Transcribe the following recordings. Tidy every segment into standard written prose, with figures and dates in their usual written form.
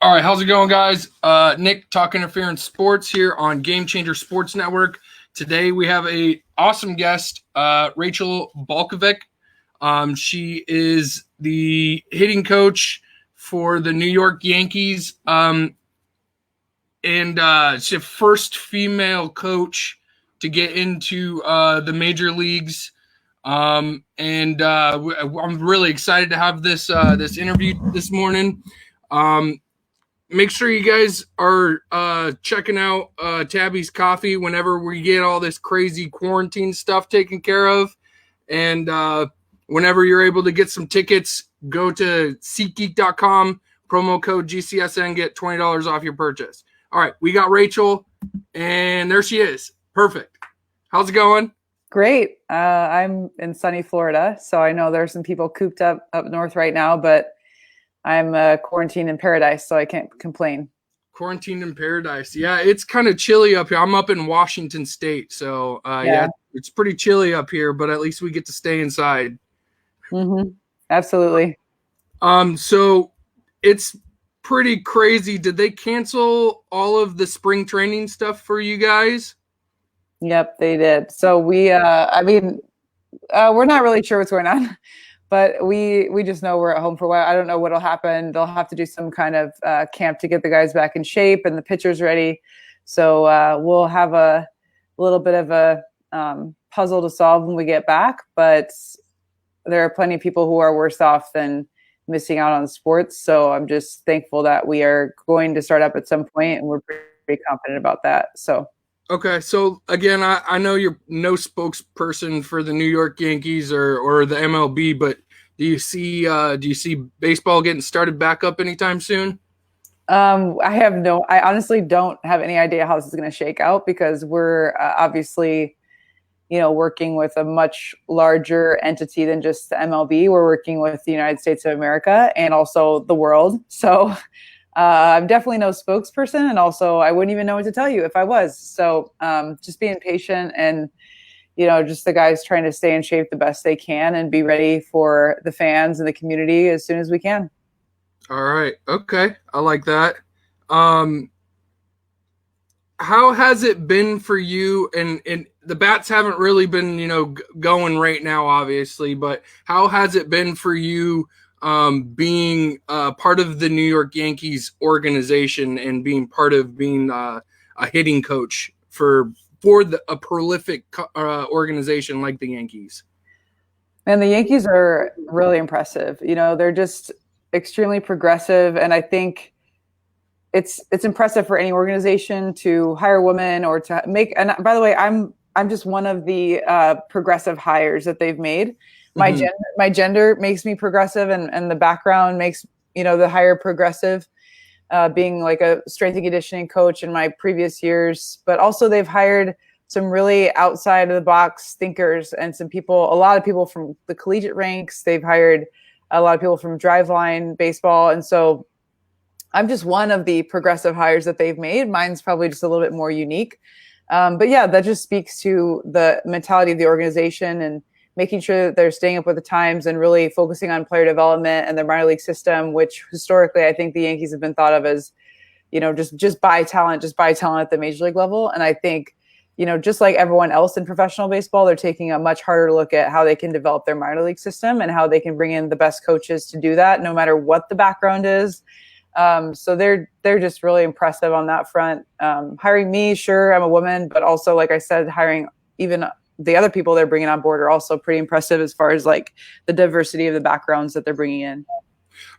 All right, how's it going, guys? Nick, Talk Interference Sports here on Game Changer Sports Network. Today we have a awesome guest, Rachel Balkovec. She is the hitting coach for the New York Yankees, and she's the first female coach to get into the major leagues. I'm really excited to have this interview this morning. Make sure you guys are checking out Tabby's Coffee whenever we get all this crazy quarantine stuff taken care of. And whenever you're able to get some tickets, go to SeatGeek.com, promo code GCSN, get $20 off your purchase. All right, we got Rachel, and there she is. Perfect. How's it going? Great. I'm in sunny Florida, so I know there's some people cooped up north right now, but I'm quarantined in paradise, so I can't complain. Quarantined in paradise. Yeah, it's kind of chilly up here. I'm up in Washington State, so yeah, it's pretty chilly up here, but at least we get to stay inside. Mm-hmm. Absolutely. So it's pretty crazy. Did they cancel all of the spring training stuff for you guys? Yep, they did. So we're not really sure what's going on. But we just know we're at home for a while. I don't know what'll happen. They'll have to do some kind of camp to get the guys back in shape and the pitchers ready. So we'll have a little bit of a puzzle to solve when we get back. But there are plenty of people who are worse off than missing out on sports. So I'm just thankful that we are going to start up at some point, and we're pretty confident about that. So. Okay, so again, I know you're no spokesperson for the New York Yankees or the MLB, but do you see baseball getting started back up anytime soon? I honestly don't have any idea how this is going to shake out, because we're obviously, working with a much larger entity than just the MLB. We're working with the United States of America and also the world. So. I'm definitely no spokesperson, and also I wouldn't even know what to tell you if I was. So just being patient and, just the guys trying to stay in shape the best they can and be ready for the fans and the community as soon as we can. All right. Okay. I like that. How has it been for you? And the bats haven't really been, going right now, obviously, but how has it been for you being part of the New York Yankees organization and being part of being a hitting coach for a prolific organization like the Yankees? And the Yankees are really impressive. They're just extremely progressive, and I think it's impressive for any organization to hire women or to make. And by the way, I'm just one of the progressive hires that they've made. My gender makes me progressive, and the background makes, the higher progressive, being like a strength and conditioning coach in my previous years. But also they've hired some really outside of the box thinkers and a lot of people from the collegiate ranks. They've hired a lot of people from driveline baseball. And so I'm just one of the progressive hires that they've made. Mine's probably just a little bit more unique. But yeah, that just speaks to the mentality of the organization and making sure that they're staying up with the times and really focusing on player development and their minor league system, which historically I think the Yankees have been thought of as, just buy talent at the major league level. And I think, just like everyone else in professional baseball, they're taking a much harder look at how they can develop their minor league system and how they can bring in the best coaches to do that, no matter what the background is. So they're just really impressive on that front. Hiring me, sure, I'm a woman, but also, like I said, hiring even the other people they're bringing on board are also pretty impressive as far as like the diversity of the backgrounds that they're bringing in.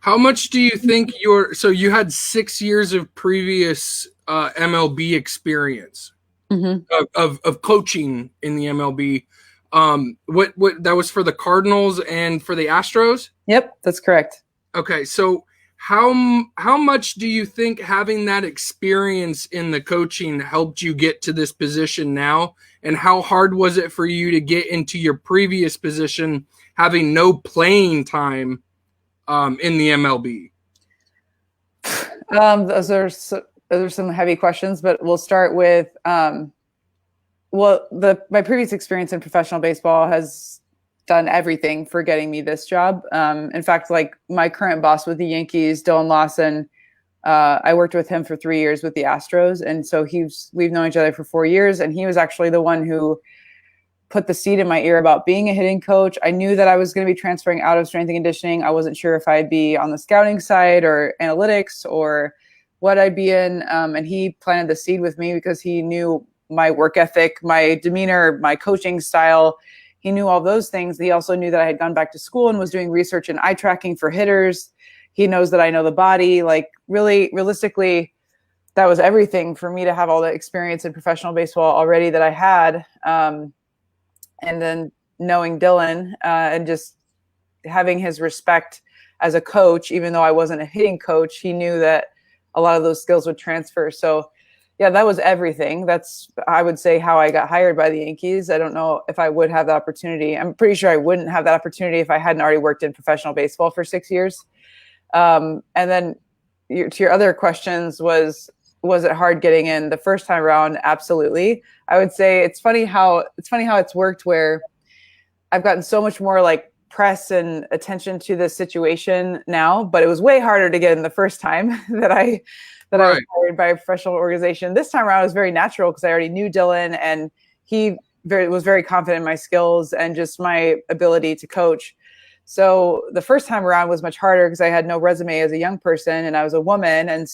How much do you think so you had 6 years of previous MLB experience of coaching in the MLB. What that was for the Cardinals and for the Astros? Yep, that's correct. Okay. So how much do you think having that experience in the coaching helped you get to this position now? And how hard was it for you to get into your previous position, having no playing time in the MLB? Those are some heavy questions, but we'll start with my previous experience in professional baseball has done everything for getting me this job. In fact, like my current boss with the Yankees, Dylan Lawson, I worked with him for 3 years with the Astros. And so we've known each other for 4 years. And he was actually the one who put the seed in my ear about being a hitting coach. I knew that I was going to be transferring out of strength and conditioning. I wasn't sure if I'd be on the scouting side or analytics or what I'd be in. And he planted the seed with me because he knew my work ethic, my demeanor, my coaching style. He knew all those things. He also knew that I had gone back to school and was doing research in eye tracking for hitters. He knows that I know the body. Like, really, realistically, that was everything for me to have all the experience in professional baseball already that I had. And then knowing Dylan and just having his respect as a coach, even though I wasn't a hitting coach, he knew that a lot of those skills would transfer. So yeah, that was everything. That's, I would say, how I got hired by the Yankees. I don't know if I would have that opportunity. I'm pretty sure I wouldn't have that opportunity if I hadn't already worked in professional baseball for 6 years. And then to your other questions, was it hard getting in the first time around? Absolutely. I would say it's funny how it's worked, where I've gotten so much more like press and attention to this situation now, but it was way harder to get in the first time that I was hired by a professional organization. This time around, it was very natural because I already knew Dylan, and he was very confident in my skills and just my ability to coach. So the first time around was much harder because I had no resume as a young person, and I was a woman. And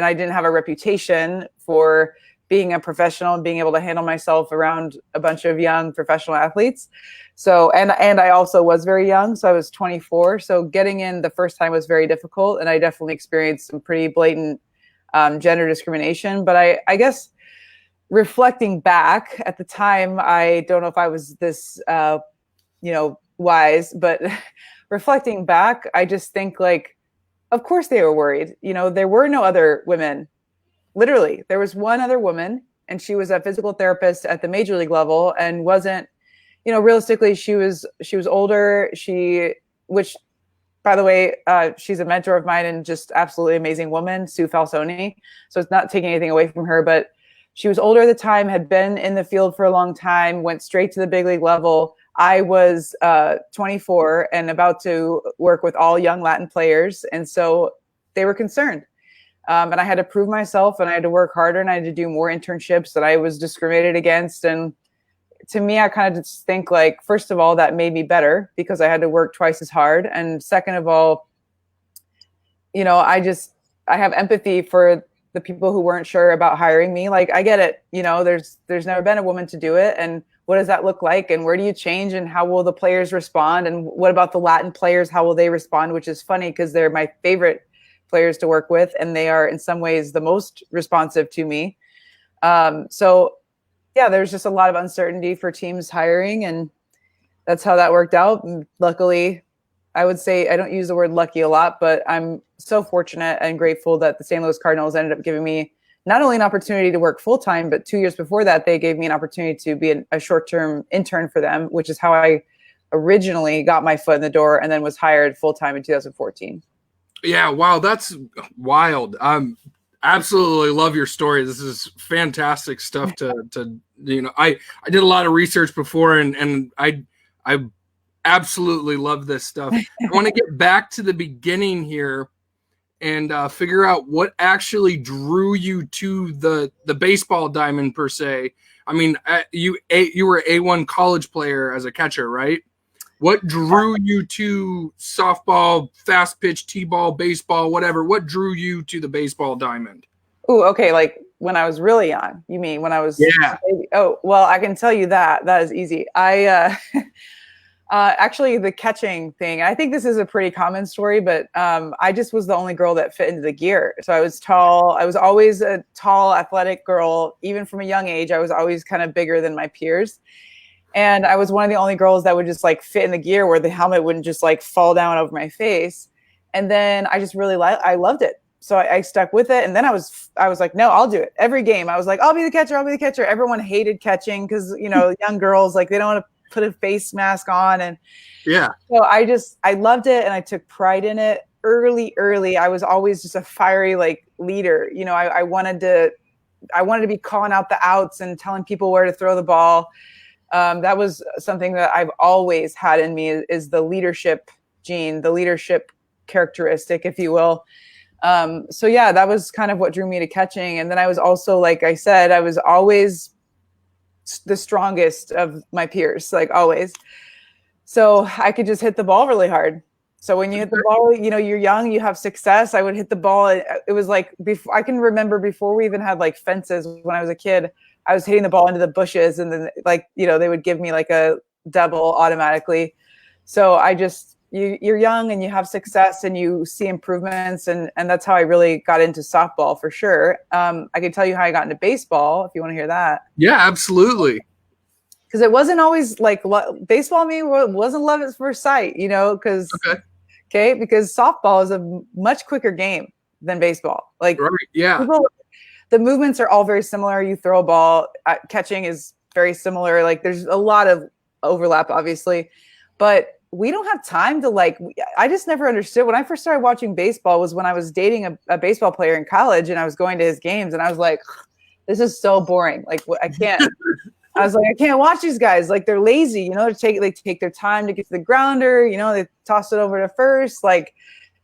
I didn't have a reputation for being a professional and being able to handle myself around a bunch of young professional athletes. So, and I also was very young. So I was 24. So getting in the first time was very difficult. And I definitely experienced some pretty blatant gender discrimination. But I guess reflecting back at the time, I don't know if I was this, wise, but reflecting back, I just think, like, of course they were worried. There were no other women. Literally, there was one other woman, and she was a physical therapist at the major league level, and wasn't, realistically, she was older. Which, by the way, she's a mentor of mine and just absolutely amazing woman, Sue Falsoni. So it's not taking anything away from her, but she was older at the time, had been in the field for a long time, went straight to the big league level. I was 24 and about to work with all young Latin players. And so they were concerned. And I had to prove myself, and I had to work harder, and I had to do more internships that I was discriminated against. And to me, I kind of just think, like, first of all, that made me better because I had to work twice as hard. And second of all, I have empathy for the people who weren't sure about hiring me. Like, I get it. There's never been a woman to do it. And what does that look like? And where do you change? And how will the players respond? And what about the Latin players? How will they respond? Which is funny because they're my favorite players to work with, and they are in some ways the most responsive to me. So yeah, there's just a lot of uncertainty for teams hiring, and that's how that worked out. And luckily, I would say, I don't use the word lucky a lot, but I'm so fortunate and grateful that the St. Louis Cardinals ended up giving me not only an opportunity to work full-time, but 2 years before that, they gave me an opportunity to be a short-term intern for them, which is how I originally got my foot in the door, and then was hired full-time in 2014. Yeah, wow, that's wild. Absolutely love your story. This is fantastic stuff to I did a lot of research before, and I absolutely love this stuff. I want to get back to the beginning here and figure out what actually drew you to the baseball diamond per se. I mean, you were an A1 college player as a catcher, right? What drew you to softball, fast pitch, t-ball, baseball, whatever? What drew you to the baseball diamond? Oh, okay. Like when I was really young, you mean when I was? Yeah. Oh, well, I can tell you that is easy. I actually, the catching thing, I think this is a pretty common story, but I just was the only girl that fit into the gear. So I was tall. I was always a tall, athletic girl. Even from a young age, I was always kind of bigger than my peers. And I was one of the only girls that would just like fit in the gear where the helmet wouldn't just like fall down over my face. And then I just really I loved it. So I stuck with it. And then I was like, no, I'll do it. Every game, I was like, I'll be the catcher. I'll be the catcher. Everyone hated catching because, young girls, like, they don't want to put a face mask on. And yeah, so I loved it, and I took pride in it early. I was always just a fiery, like, leader. I wanted to be calling out the outs and telling people where to throw the ball. That was something that I've always had in me, is the leadership gene, the leadership characteristic, if you will. So yeah, that was kind of what drew me to catching. And then I was also, like I said, I was always the strongest of my peers, like always. So I could just hit the ball really hard. So when you hit the ball, you know, you're young, you have success. I would hit the ball. It was like, before, I can remember before we even had like fences when I was a kid, I was hitting the ball into the bushes, and then, like, you know, they would give me like a double automatically. So I just, you're young and you have success and you see improvements. And that's how I really got into softball for sure. I can tell you how I got into baseball if you want to hear that. Yeah, absolutely. Because it wasn't always like baseball. Me wasn't love at first sight, you know, because softball is a much quicker game than baseball. Like, right, yeah, people, the movements are all very similar. You throw a ball, catching is very similar. Like, there's a lot of overlap, obviously, but we don't have time to, like, I just never understood. When I first started watching baseball was when I was dating a baseball player in college, and I was going to his games, and I was like, this is so boring. Like, I can't. I was like, I can't watch these guys. Like, they're lazy, you know, they take their time to get to the grounder, you know, they toss it over to first. Like,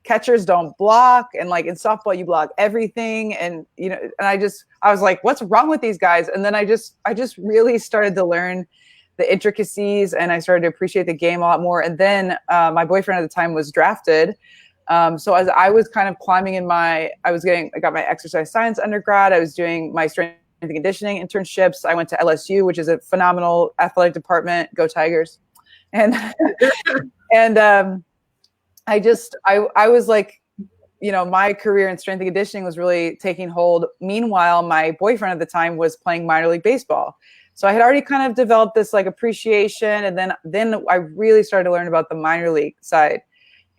catchers don't block. And like in softball, you block everything. And, you know, and I was like, what's wrong with these guys? And then I just really started to learn the intricacies, and I started to appreciate the game a lot more. And then my boyfriend at the time was drafted. So as I was kind of climbing in I got my exercise science undergrad. I was doing my strength and conditioning internships. I went to LSU, which is a phenomenal athletic department. Go Tigers. And I was like, you know, my career in strength and conditioning was really taking hold. Meanwhile, my boyfriend at the time was playing minor league baseball. So I had already kind of developed this like appreciation. And then I really started to learn about the minor league side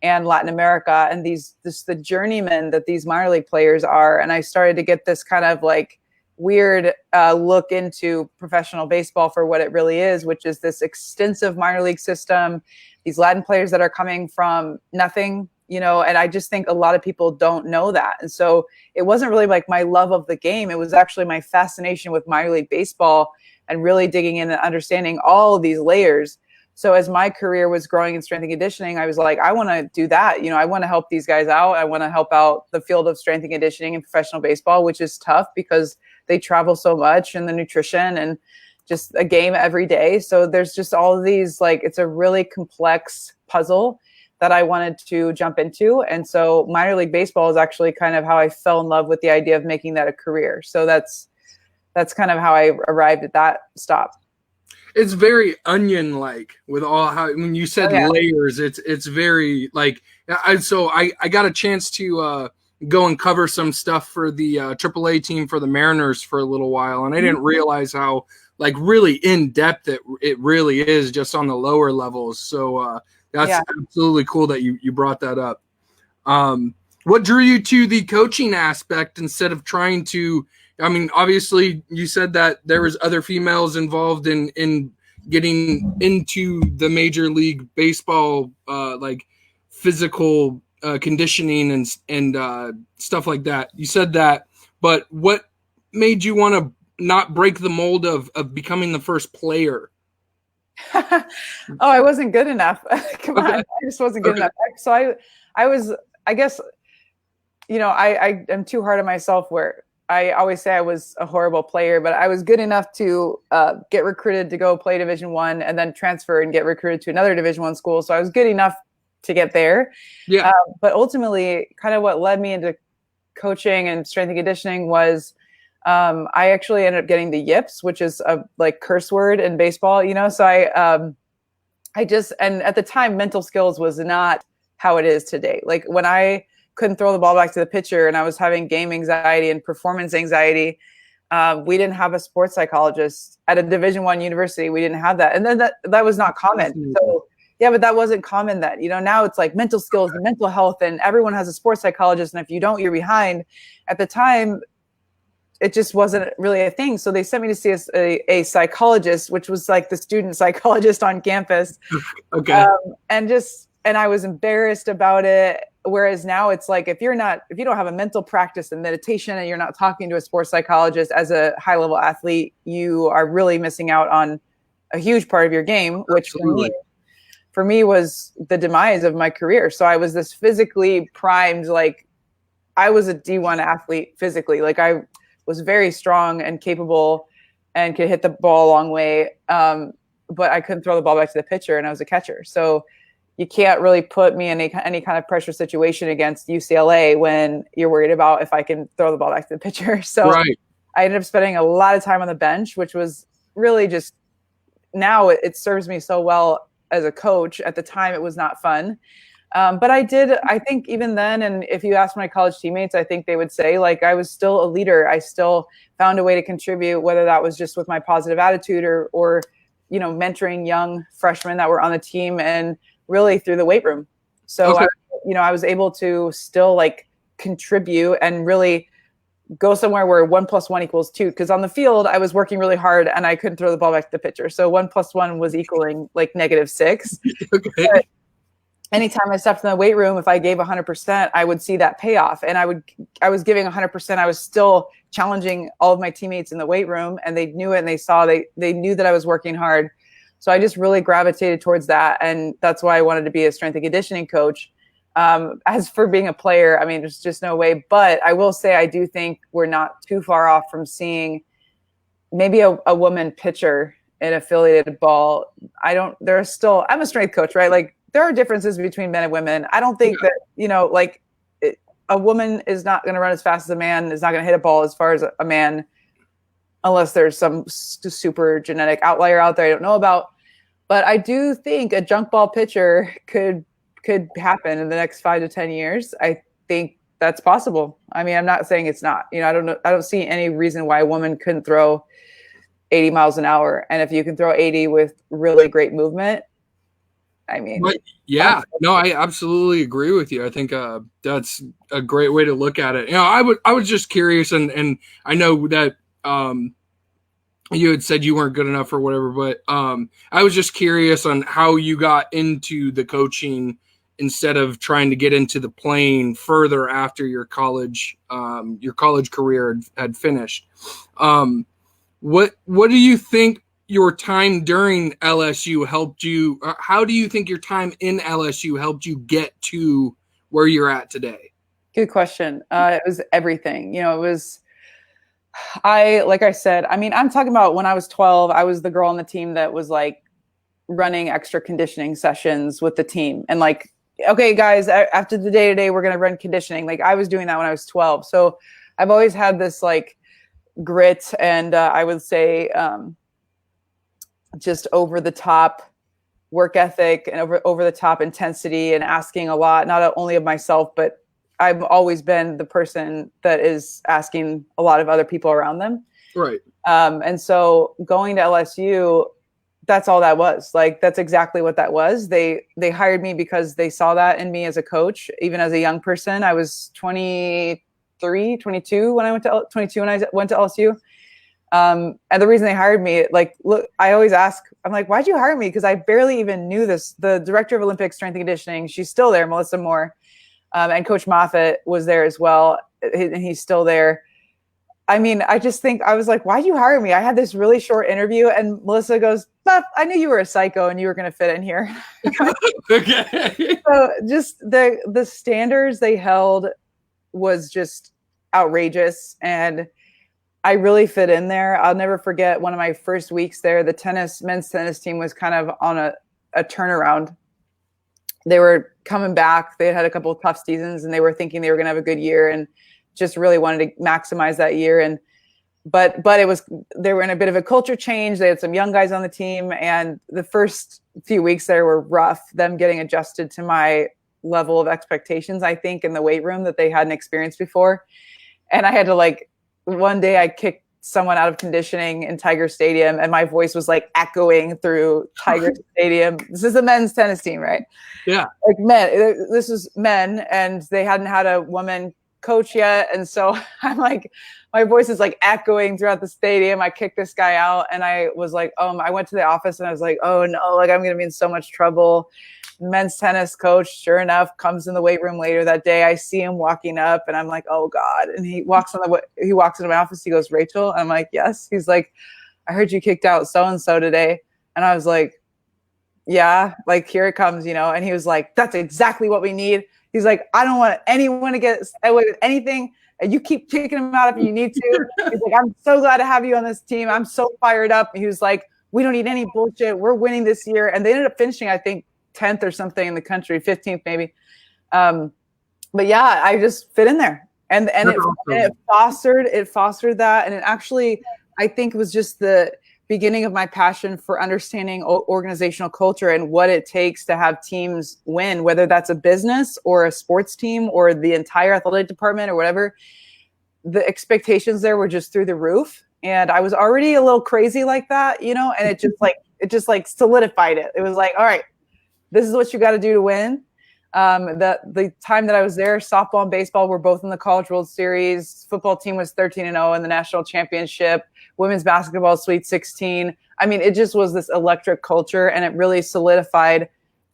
and Latin America, and the journeymen that these minor league players are. And I started to get this kind of like weird look into professional baseball for what it really is, which is this extensive minor league system, these Latin players that are coming from nothing, you know, and I just think a lot of people don't know that. And so it wasn't really like my love of the game. It was actually my fascination with minor league baseball and really digging in and understanding all of these layers. So as my career was growing in strength and conditioning, I was like, I want to do that. You know, I want to help these guys out. I want to help out the field of strength and conditioning in professional baseball, which is tough because they travel so much, and the nutrition and just a game every day. So there's just all of these, like, it's a really complex puzzle that I wanted to jump into. And so minor league baseball is actually kind of how I fell in love with the idea of making that a career. So that's kind of how I arrived at that stop. It's very onion-like with all how, when you said layers, it's very like, I got a chance to go and cover some stuff for the AAA team for the Mariners for a little while, and I didn't realize how like really in depth it really is just on the lower levels. So that's absolutely cool that you brought that up. What drew you to the coaching aspect instead of trying to? I mean, obviously, you said that there was other females involved in getting into the Major League Baseball, like physical conditioning and stuff like that. You said that, but what made you want to not break the mold of becoming the first player? Oh, I wasn't good enough. Come on, I just wasn't good enough. So I was, I guess, you know, I am too hard on myself, where I always say I was a horrible player, but I was good enough to get recruited to go play Division I, and then transfer and get recruited to another Division I school. So I was good enough to get there. Yeah. But ultimately, kind of what led me into coaching and strength and conditioning was I actually ended up getting the yips, which is a like curse word in baseball, you know. So I just, and at the time, mental skills was not how it is today. Like, when I couldn't throw the ball back to the pitcher and I was having game anxiety and performance anxiety, we didn't have a sports psychologist at a Division I university. We didn't have that. And then that was not common. So yeah, but that wasn't common then. You know, now it's like mental skills and mental health, and everyone has a sports psychologist. And if you don't, you're behind. At the time, it just wasn't really a thing. So they sent me to see a psychologist, which was like the student psychologist on campus. Okay. And I was embarrassed about it. Whereas now it's like, if you don't have a mental practice and meditation, and you're not talking to a sports psychologist as a high level athlete, you are really missing out on a huge part of your game, which for me was the demise of my career. So I was this physically primed, like, I was a D1 athlete physically. Like I was very strong and capable and could hit the ball a long way. But I couldn't throw the ball back to the pitcher, and I was a catcher. So you can't really put me in any kind of pressure situation against UCLA when you're worried about if I can throw the ball back to the pitcher. So Right. I ended up spending a lot of time on the bench, which was really just, now it serves me so well as a coach. At the time, it was not fun. But I think even then, and if you ask my college teammates, I think they would say, like, I was still a leader. I still found a way to contribute, whether that was just with my positive attitude or mentoring young freshmen that were on the team, and really through the weight room. So, Okay. I was able to still like contribute and really go somewhere where 1 + 1 = 2. Because on the field, I was working really hard and I couldn't throw the ball back to the pitcher. So 1 + 1 was equaling like -6. Okay. But anytime I stepped in the weight room, if I gave 100%, I would see that payoff. And I was giving 100%. I was still challenging all of my teammates in the weight room, and they knew it, and they knew that I was working hard. So I just really gravitated towards that. And that's why I wanted to be a strength and conditioning coach. As for being a player, I mean, there's just no way. But I will say, I do think we're not too far off from seeing maybe a woman pitcher in affiliated ball. I'm a strength coach, right? Like, there are differences between men and women. I don't think that, a woman is not going to run as fast as a man, is not going to hit a ball as far as a man, unless there's some super genetic outlier out there I don't know about. But I do think a junk ball pitcher could happen in the next 5 to 10 years. I think that's possible. I mean, I'm not saying it's not. I don't know. I don't see any reason why a woman couldn't throw 80 miles an hour. And if you can throw 80 with really great movement, I mean, yeah, no, I absolutely agree with you. I think that's a great way to look at it. I was just curious, and I know that you had said you weren't good enough or whatever, but I was just curious on how you got into the coaching instead of trying to get into the playing further after your college career had finished. What do you think your time during LSU helped you? How do you think your time in LSU helped you get to where you're at today? Good question. It was everything. Like I said, I mean, I'm talking about when I was 12, I was the girl on the team that was like running extra conditioning sessions with the team. And like, okay, guys, after the day-to-day, we're going to run conditioning. Like, I was doing that when I was 12. So I've always had this like grit and I would say just over the top work ethic and over the top intensity, and asking a lot, not only of myself, but I've always been the person that is asking a lot of other people around them. Right. And so going to LSU, that's all that was. Like, that's exactly what that was. They hired me because they saw that in me as a coach, even as a young person. I was 23, 22 when I went to LSU. And the reason they hired me, like, look, I always ask, I'm like, why'd you hire me? Because I barely even knew this. The director of Olympic strength and conditioning, she's still there, Melissa Moore. And Coach Moffitt was there as well. And he's still there. I mean, I just think, I was like, why'd you hire me? I had this really short interview, and Melissa goes, I knew you were a psycho and you were going to fit in here. Okay. So just the standards they held was just outrageous. And I really fit in there. I'll never forget one of my first weeks there. The men's tennis team was kind of on a turnaround. They were coming back. They had a couple of tough seasons, and they were thinking they were going to have a good year, and just really wanted to maximize that year. But they were in a bit of a culture change. They had some young guys on the team, and the first few weeks there were rough, them getting adjusted to my level of expectations, I think, in the weight room that they hadn't experienced before. And I had to, one day I kicked someone out of conditioning in Tiger Stadium, and my voice was like echoing through Tiger Stadium. This is a men's tennis team, right? Yeah. Like, this is men, and they hadn't had a woman coach yet. And so I'm like, my voice is like echoing throughout the stadium. I kicked this guy out, and I was like, I went to the office and I was like, oh no, like, I'm going to be in so much trouble. Men's tennis coach, sure enough, comes in the weight room later that day. I see him walking up, and I'm like, oh God. And he walks into my office. He goes, Rachel? And I'm like, yes. He's like, I heard you kicked out so-and-so today. And I was like, yeah, like, here it comes, And he was like, that's exactly what we need. He's like, I don't want anyone to get away with anything. And you keep kicking him out if you need to. He's like, I'm so glad to have you on this team. I'm so fired up. He was like, we don't need any bullshit. We're winning this year. And they ended up finishing, I think, 10th or something in the country, 15th maybe. But yeah, I just fit in there. And it fostered that. And it actually, I think, was just the beginning of my passion for understanding organizational culture and what it takes to have teams win, whether that's a business or a sports team or the entire athletic department or whatever. The expectations there were just through the roof. And I was already a little crazy like that, you know, and it just like solidified it. It was like, all right, this is what you got to do to win. The time that I was there, softball and baseball were both in the College World Series. Football team was 13-0 in the national championship. Women's basketball, Sweet 16. I mean, it just was this electric culture, and it really solidified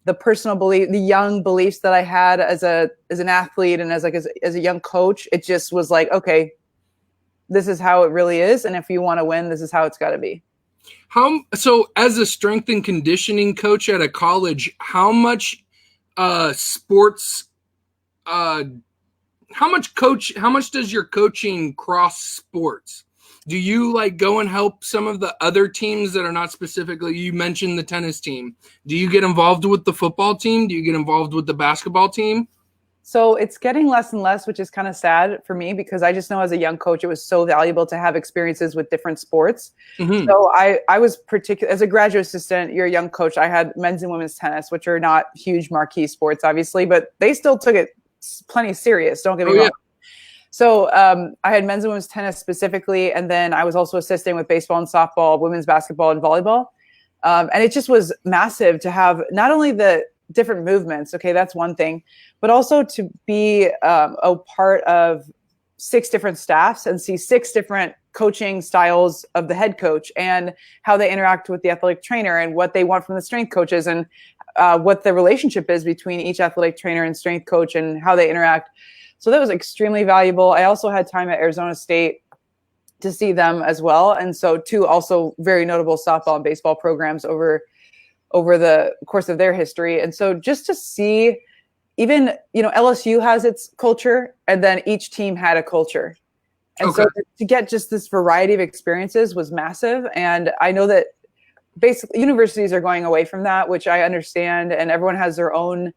the personal belief, the young beliefs that I had as an athlete and as a young coach. It just was like, okay, this is how it really is, and if you want to win, this is how it's got to be. So, as a strength and conditioning coach at a college, how much sports? How much does your coaching cross sports? Do you like go and help some of the other teams that are not specifically, you mentioned the tennis team. Do you get involved with the football team? Do you get involved with the basketball team? So it's getting less and less, which is kind of sad for me because I just know as a young coach, it was so valuable to have experiences with different sports. Mm-hmm. So I was as a graduate assistant, you're a young coach. I had men's and women's tennis, which are not huge marquee sports, obviously, but they still took it plenty serious. Don't get me wrong. So I had men's and women's tennis specifically, and then I was also assisting with baseball and softball, women's basketball and volleyball. And it just was massive to have not only the different movements, okay, that's one thing, but also to be a part of 6 different staffs and see 6 different coaching styles of the head coach and how they interact with the athletic trainer and what they want from the strength coaches and what the relationship is between each athletic trainer and strength coach and how they interact. So that was extremely valuable. I also had time at Arizona State to see them as well. And so 2 also very notable softball and baseball programs over the course of their history. And so just to see even, you know, LSU has its culture and then each team had a culture. And so to get just this variety of experiences was massive. And I know that basically universities are going away from that, which I understand. And everyone has their own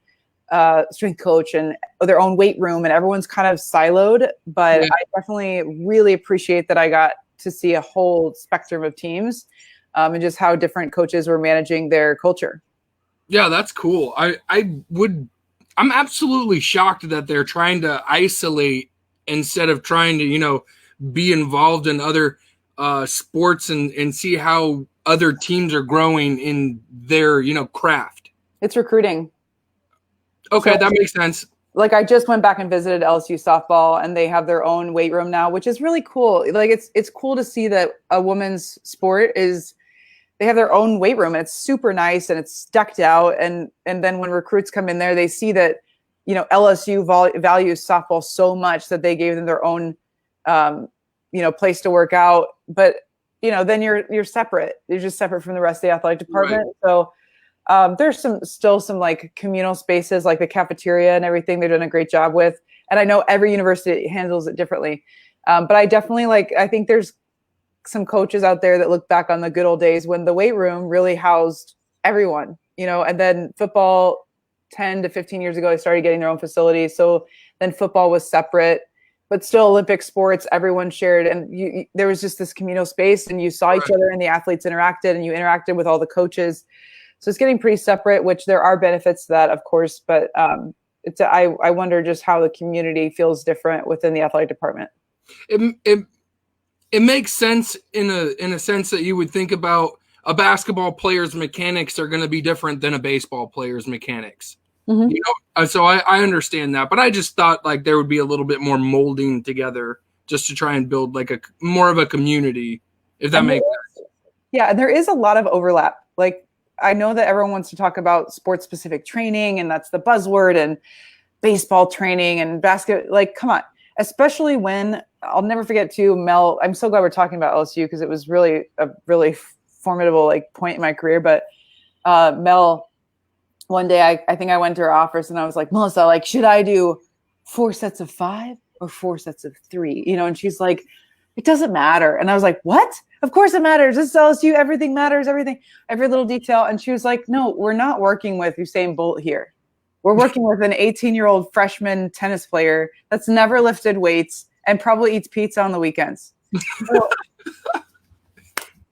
strength coach and their own weight room and everyone's kind of siloed, but I definitely really appreciate that I got to see a whole spectrum of teams and just how different coaches were managing their culture. Yeah, that's cool. I'm absolutely shocked that they're trying to isolate instead of trying to, you know, be involved in other sports and see how other teams are growing in their, you know, craft. It's recruiting. Okay, so, that makes sense. Like I just went back and visited LSU softball and they have their own weight room now, which is really cool. Like it's cool to see that a women's sport they have their own weight room and it's super nice and it's decked out. And then when recruits come in there, they see that, you know, LSU values softball so much that they gave them their own, you know, place to work out. But, you know, then you're separate. You're just separate from the rest of the athletic department. Right. So there's still some like communal spaces like the cafeteria and everything they're doing a great job with. And I know every university handles it differently. But I definitely I think there's some coaches out there that look back on the good old days when the weight room really housed everyone, you know, and then football 10 to 15 years ago, they started getting their own facilities. So then football was separate, but still Olympic sports, everyone shared. And there was just this communal space and you saw each other and the athletes interacted and you interacted with all the coaches. So it's getting pretty separate, which there are benefits to that, of course. But I wonder just how the community feels different within the athletic department. It makes sense in a sense that you would think about a basketball player's mechanics are going to be different than a baseball player's mechanics. Mm-hmm. You know, so I understand that, but I just thought like there would be a little bit more molding together just to try and build like more of a community, if that makes sense. Yeah, and there is a lot of overlap. Like I know that everyone wants to talk about sports specific training and that's the buzzword and baseball training and basket. Like, come on. Especially when I'll never forget too, Mel, I'm so glad we're talking about LSU because it was really a really formidable like point in my career. But Mel one day I think I went to her office and I was like, Melissa, like, should I do 4 sets of 5 or 4 sets of 3? And she's like, it doesn't matter. And I was like, what? Of course it matters. This tells you everything matters, everything, every little detail. And she was like, no, we're not working with Usain Bolt here. We're working with an 18-year-old freshman tennis player that's never lifted weights and probably eats pizza on the weekends. So,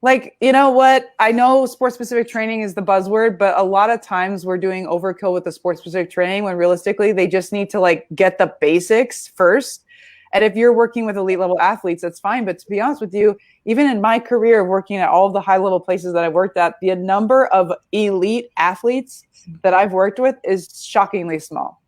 like, you know what? I know sports-specific training is the buzzword, but a lot of times we're doing overkill with the sports-specific training when realistically they just need to like get the basics first. And if you're working with elite level athletes, that's fine. But to be honest with you, even in my career of working at all of the high level places that I've worked at, the number of elite athletes that I've worked with is shockingly small.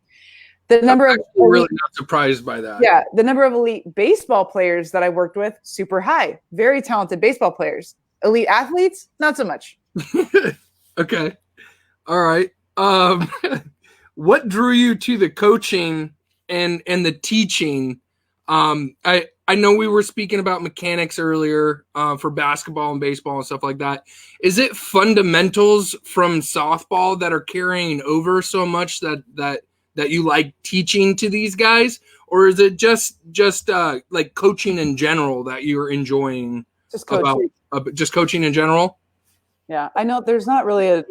The number I'm really not surprised by that. Yeah, the number of elite baseball players that I worked with, super high. Very talented baseball players. Elite athletes, not so much. Okay. All right. What drew you to the coaching and the teaching? I know we were speaking about mechanics earlier for basketball and baseball and stuff like that. Is it fundamentals from softball that are carrying over so much that you like teaching to these guys, or is it just like coaching in general that you're enjoying? Just coaching. Just coaching in general? Yeah, I know there's not really a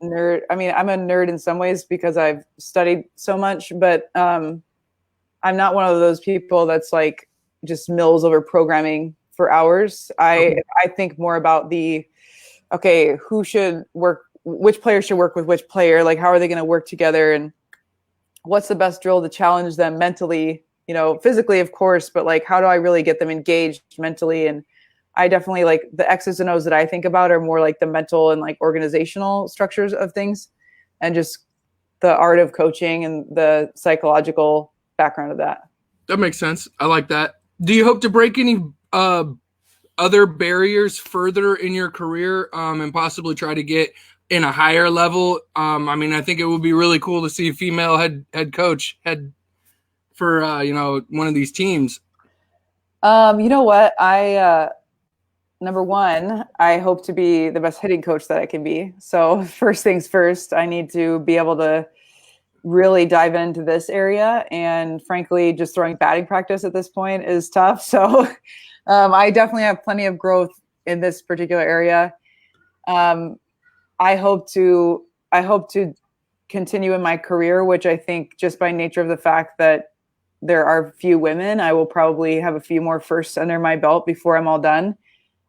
nerd. I mean, I'm a nerd in some ways because I've studied so much, but I'm not one of those people that's like just mills over programming for hours. I think more about who should work, which player should work with which player, like how are they going to work together, and what's the best drill to challenge them mentally, physically, of course, but like how do I really get them engaged mentally? And I definitely like the X's and O's that I think about are more like the mental and like organizational structures of things, and just the art of coaching and the psychological background of that. That makes sense. I like that. Do you hope to break any other barriers further in your career and possibly try to get in a higher level? I mean, I think it would be really cool to see a female head coach for one of these teams. You know what? Number one, I hope to be the best hitting coach that I can be. So first things first, I need to be able to really dive into this area. And frankly, just throwing batting practice at this point is tough. So I definitely have plenty of growth in this particular area. I hope to continue in my career, which I think just by nature of the fact that there are few women, I will probably have a few more firsts under my belt before I'm all done.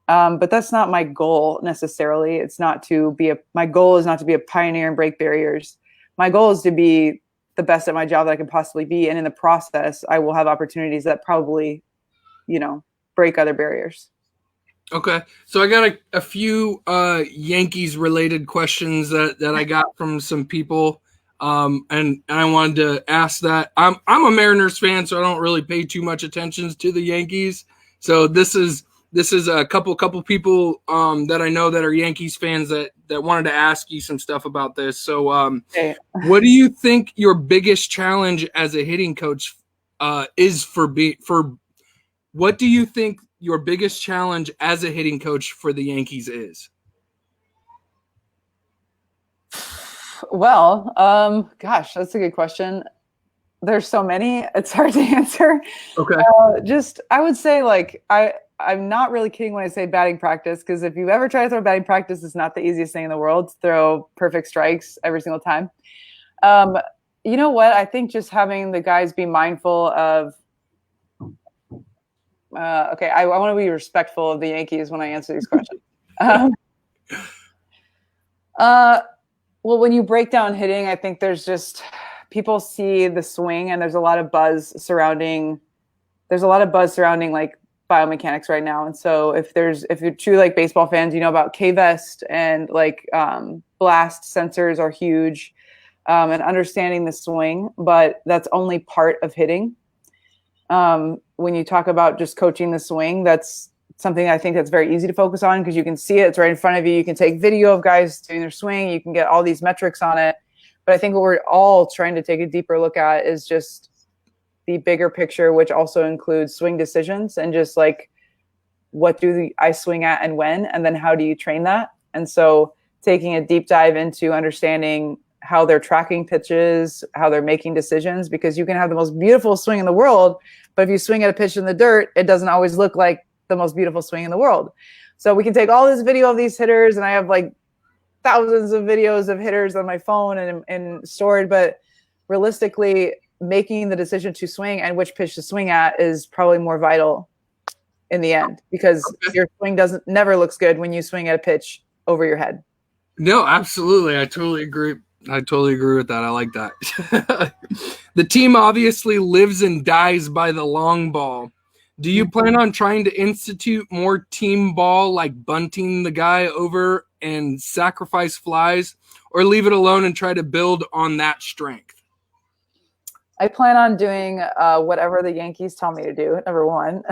But that's not my goal necessarily. My goal is not to be a pioneer and break barriers. My goal is to be the best at my job that I can possibly be. And in the process, I will have opportunities that probably, break other barriers. Okay. So I got a few Yankees related questions that I got from some people. And I wanted to ask that. I'm a Mariners fan, so I don't really pay too much attention to the Yankees. So this is a couple people that I know that are Yankees fans that wanted to ask you some stuff about this. So what do you think your biggest challenge as a hitting coach is what do you think your biggest challenge as a hitting coach for the Yankees is? Well, gosh, that's a good question. There's so many, it's hard to answer. Okay. I would say like, I'm not really kidding when I say batting practice, because if you've ever tried to throw batting practice, it's not the easiest thing in the world to throw perfect strikes every single time. You know what? I think just having the guys be mindful of, I want to be respectful of the Yankees when I answer these questions. Well, when you break down hitting, I think there's just people see the swing and there's a lot of buzz surrounding like biomechanics right now. And so if you're true like baseball fans, you know about K-Vest and like blast sensors are huge, and understanding the swing, but that's only part of hitting. When you talk about just coaching the swing, that's something I think that's very easy to focus on because you can see it. It's right in front of you. You can take video of guys doing their swing. You can get all these metrics on it. But I think what we're all trying to take a deeper look at is just the bigger picture, which also includes swing decisions and just like what do I swing at and when, and then how do you train that? And so taking a deep dive into understanding how they're tracking pitches, how they're making decisions, because you can have the most beautiful swing in the world, but if you swing at a pitch in the dirt, it doesn't always look like the most beautiful swing in the world. So we can take all this video of these hitters, and I have like thousands of videos of hitters on my phone and stored, but realistically, making the decision to swing and which pitch to swing at is probably more vital in the end, because your swing never looks good when you swing at a pitch over your head. No, absolutely. I totally agree. I totally agree with that. I like that. The team obviously lives and dies by the long ball. Do you plan on trying to institute more team ball, like bunting the guy over and sacrifice flies, or leave it alone and try to build on that strength? I plan on doing whatever the Yankees tell me to do, number one.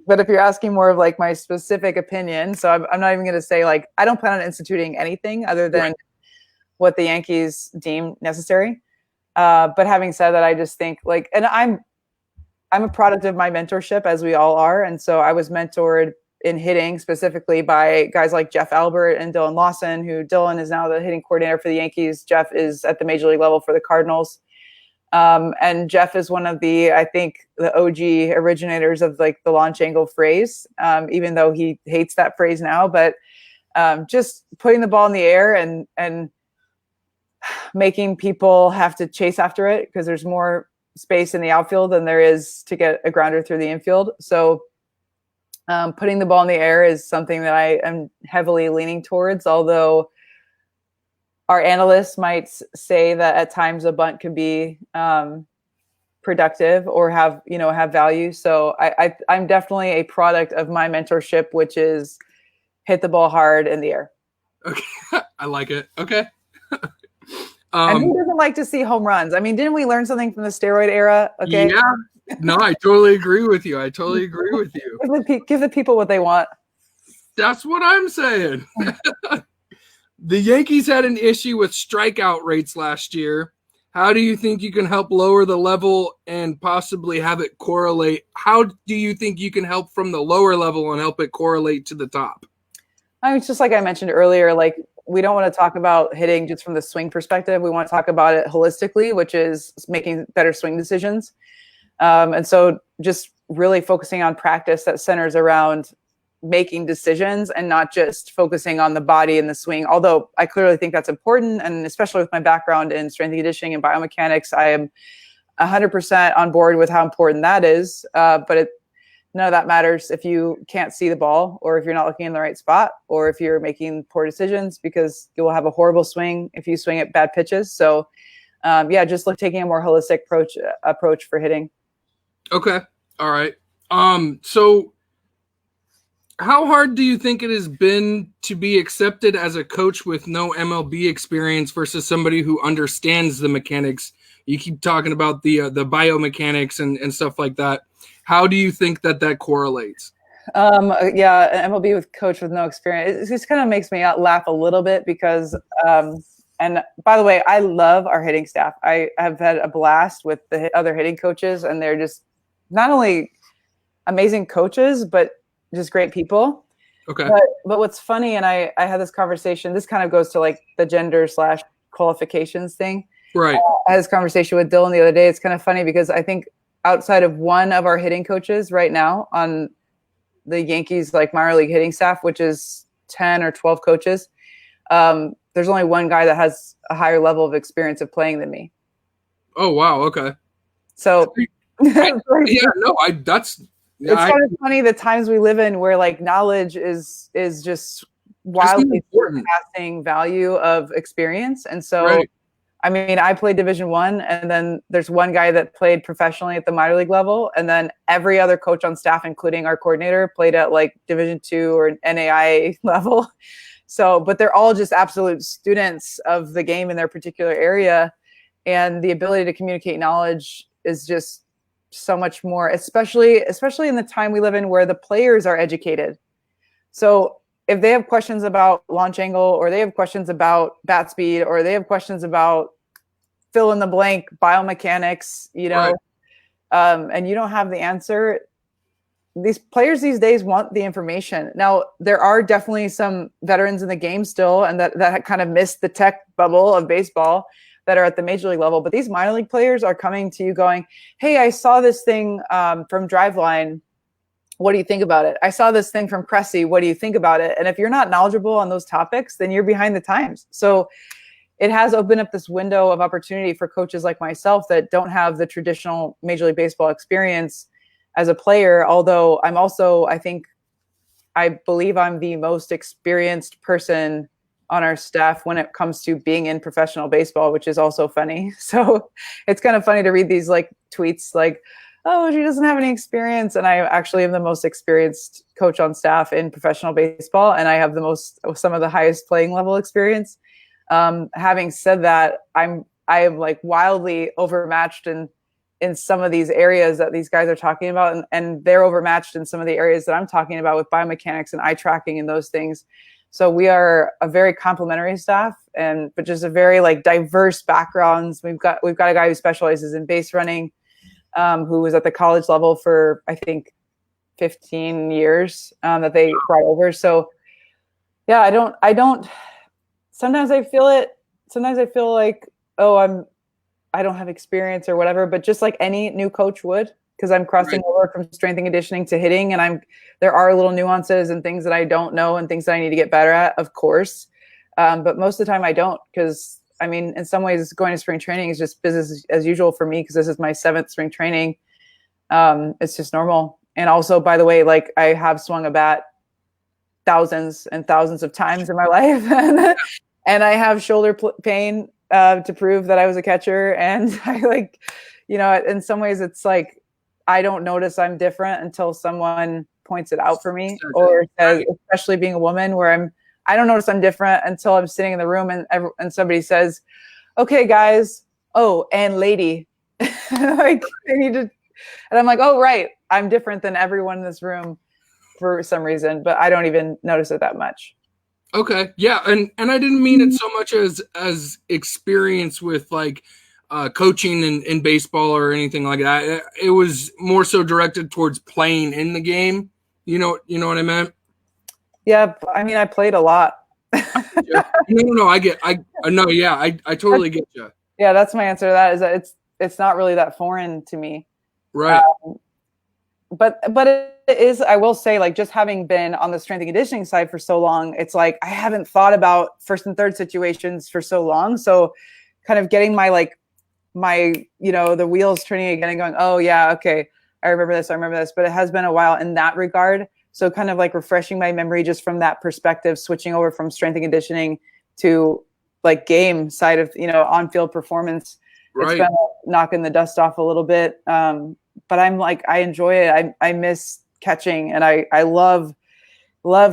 But if you're asking more of like my specific opinion, so I'm not even going to say like, I don't plan on instituting anything other than what the Yankees deem necessary. But having said that, I just think like, and I'm a product of my mentorship, as we all are. And so I was mentored in hitting specifically by guys like Jeff Albert and Dylan Lawson, who Dylan is now the hitting coordinator for the Yankees. Jeff is at the major league level for the Cardinals. And Jeff is one of the, I think, the OG originators of like the launch angle phrase, even though he hates that phrase now. But just putting the ball in the air and making people have to chase after it, because there's more space in the outfield than there is to get a grounder through the infield. So putting the ball in the air is something that I am heavily leaning towards, although our analysts might say that at times a bunt can be productive or have value. So I'm definitely a product of my mentorship, which is hit the ball hard in the air. Okay, I like it. Okay. And who doesn't like to see home runs? I mean, didn't we learn something from the steroid era? Okay. Yeah. No, I totally agree with you. I totally agree with you. Give the people what they want. That's what I'm saying. The Yankees had an issue with strikeout rates last year. How do you think you can help lower the level and possibly have it correlate? How do you think you can help from the lower level and help it correlate to the top? I mean, just like I mentioned earlier, like we don't want to talk about hitting just from the swing perspective. We want to talk about it holistically, which is making better swing decisions. And so just really focusing on practice that centers around making decisions and not just focusing on the body and the swing. Although I clearly think that's important. And especially with my background in strength and conditioning and biomechanics, I am 100% on board with how important that is. But none of that matters if you can't see the ball, or if you're not looking in the right spot, or if you're making poor decisions, because you will have a horrible swing if you swing at bad pitches. So just taking a more holistic approach for hitting. Okay. All right. So how hard do you think it has been to be accepted as a coach with no MLB experience versus somebody who understands the mechanics? You keep talking about the biomechanics and stuff like that. How do you think that correlates? An MLB with coach with no experience. It just kind of makes me laugh a little bit because, and by the way, I love our hitting staff. I have had a blast with the other hitting coaches, and they're just not only amazing coaches, but just great people. Okay. But what's funny, and I had this conversation, this kind of goes to like the gender / qualifications thing. Right. I had this conversation with Dylan the other day. It's kind of funny because I think outside of one of our hitting coaches right now on the Yankees, like minor league hitting staff, which is 10 or 12 coaches, there's only one guy that has a higher level of experience of playing than me. Oh, wow. Okay. So it's kind of funny the times we live in where like knowledge is just wildly surpassing value of experience. And so, right. I mean, I played Division I, and then there's one guy that played professionally at the minor league level, and then every other coach on staff, including our coordinator, played at like Division II or NAIA level. So, but they're all just absolute students of the game in their particular area, and the ability to communicate knowledge is just so much more, especially in the time we live in where the players are educated. So if they have questions about launch angle, or they have questions about bat speed, or they have questions about fill in the blank biomechanics, right. And you don't have the answer, these players these days want the information. Now, there are definitely some veterans in the game still, and that kind of missed the tech bubble of baseball that are at the major league level. But these minor league players are coming to you going, hey, I saw this thing from Driveline. What do you think about it? I saw this thing from Cressy. What do you think about it? And if you're not knowledgeable on those topics, then you're behind the times. So it has opened up this window of opportunity for coaches like myself that don't have the traditional Major League Baseball experience as a player. Although I'm also, I believe I'm the most experienced person on our staff when it comes to being in professional baseball, which is also funny. So it's kind of funny to read these like tweets like, oh, she doesn't have any experience. And I actually am the most experienced coach on staff in professional baseball. And I have some of the highest playing level experience. Having said that, I am like wildly overmatched in some of these areas that these guys are talking about. And they're overmatched in some of the areas that I'm talking about with biomechanics and eye tracking and those things. So we are a very complementary staff, but just a very like diverse backgrounds. We've got a guy who specializes in base running, who was at the college level for, I think, 15 years that they brought over. So yeah, I don't, sometimes I feel it. Sometimes I feel like, oh, I don't have experience or whatever, but just like any new coach would, because I'm crossing over from strength and conditioning to hitting. And there are little nuances and things that I don't know and things that I need to get better at, of course. But most of the time I don't, because I mean, in some ways going to spring training is just business as usual for me, because this is my 7th spring training. It's just normal. And also, by the way, like I have swung a bat thousands and thousands of times in my life. And I have shoulder pain to prove that I was a catcher. And I like, in some ways it's like, I don't notice I'm different until someone points it out for me, or says, especially being a woman, where I don't notice I'm different until I'm sitting in the room and somebody says, okay, guys. Oh, and lady, like they need to, and I'm like, oh, right. I'm different than everyone in this room for some reason, but I don't even notice it that much. Okay. Yeah. And I didn't mean it so much as experience with like coaching in baseball or anything like that. It was more so directed towards playing in the game. You know what I meant? Yeah. I mean, I played a lot. No, I totally get you. Yeah. That's my answer to that, is that it's not really that foreign to me. Right. But it is, I will say, like, just having been on the strength and conditioning side for so long, it's like I haven't thought about first and third situations for so long. So kind of getting my the wheels turning again and going, oh yeah, okay, I remember this. But it has been a while in that regard. So kind of like refreshing my memory just from that perspective, switching over from strength and conditioning to like game side of, on-field performance. Right. It's been knocking the dust off a little bit. But I'm like, I enjoy it. I miss catching, and I loved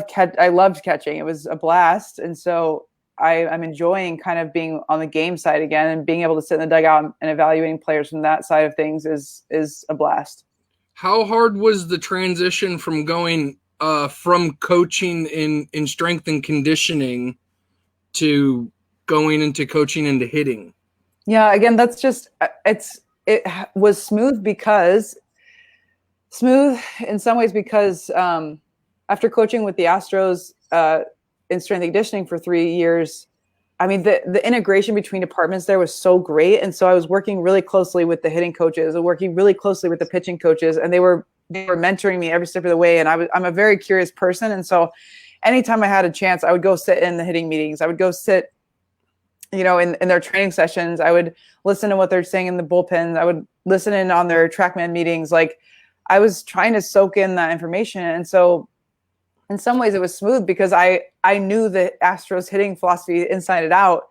catching. It was a blast. And so I'm enjoying kind of being on the game side again, and being able to sit in the dugout and evaluating players from that side of things is a blast. How hard was the transition from going from coaching in strength and conditioning to going into coaching into hitting? Yeah, again, that's just, it was smooth in some ways because after coaching with the Astros in strength and conditioning for 3 years, I mean, the integration between departments there was so great. And so I was working really closely with the hitting coaches and working really closely with the pitching coaches, and they were mentoring me every step of the way. And I'm a very curious person. And so anytime I had a chance, I would go sit in the hitting meetings. I would go sit, in their training sessions. I would listen to what they're saying in the bullpens. I would listen in on their TrackMan meetings. Like, I was trying to soak in that information. And so in some ways it was smooth because I knew the Astros hitting philosophy inside and out